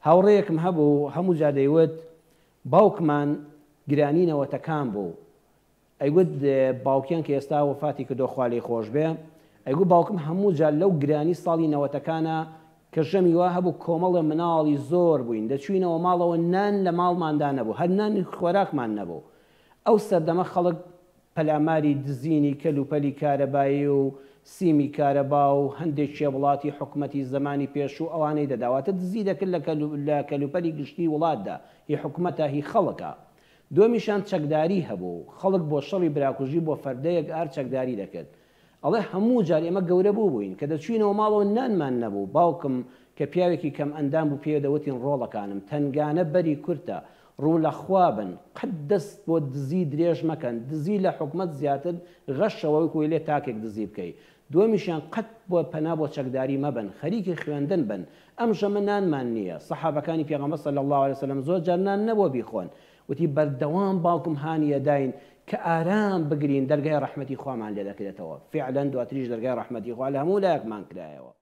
هاوڕێیەکم هەبوو هەموو جا دەیوت باوکمان گرانینەوەتەکان بوو. ئەیگوت باوکیان کە ئێستا وەفاتی کردو خوا لێی خۆش بێ، ئەیگوت باوکم هەموو جار لەو گرانی ساڵی نەوەتەکانە کە ژەمی وا هەبوو کۆمەڵە مناڵی زۆر بووین، دەچوینەوە ماڵەوە نان لە ماڵماندا نەبوو، هەر نانی خۆراکمان نەبوو. ئەو سەردەمە خەڵک پەلاماری دزینی کەلوپەلی کارەبایی و سیمی کارەبا و هەندێک شێوڵاتی حکومەتی زمانی پێشوو ئەوانەی دەداواتە دزی دەکرد لە کەلوپەلی گشتی وڵاتدا، هی حکومەتە هی خەڵکە. دومیشان چەکداری هەبوو، خەڵک بۆ شەڕی براکوژی بۆ فەردەیەک ئار چەکداری دەکرد. ئەڵێ هەموو جار ئێمە گەورە بووین کە دەچوینەوە ماڵەوە نانمان نەبوو. باوکم کە پیاوێکی کەم ئەندام بوو پێ دەوتین ڕۆڵەکانم تنگانە بەری کورتە، ڕوو لە خوابن، قەت دەست بۆ دزی درێژ مەکەن، دزی لە حکومەت زیاتر غەشەوەی کۆی لێ تاکێک دزی بکەیت. دومیشیان قەت بۆ پەنا بۆ چەکداری مەبن، خەریکی خوێندن بن. ئەم ژەمە نانمان نییە. سەحابەکانی پێغەمبەر صلی الله علیه وسلم زۆر جار نان نەبووە بیخۆن، وتی بەردەوام باوکم هانیە داین کە ئارام بگرین دەرگای ڕەحمەتی خوامان لێ دەکرێتەوە. فعلا دواتریش دەرگای ڕەحمەتی خوا لە هەموو لایەکمان کرایەوە.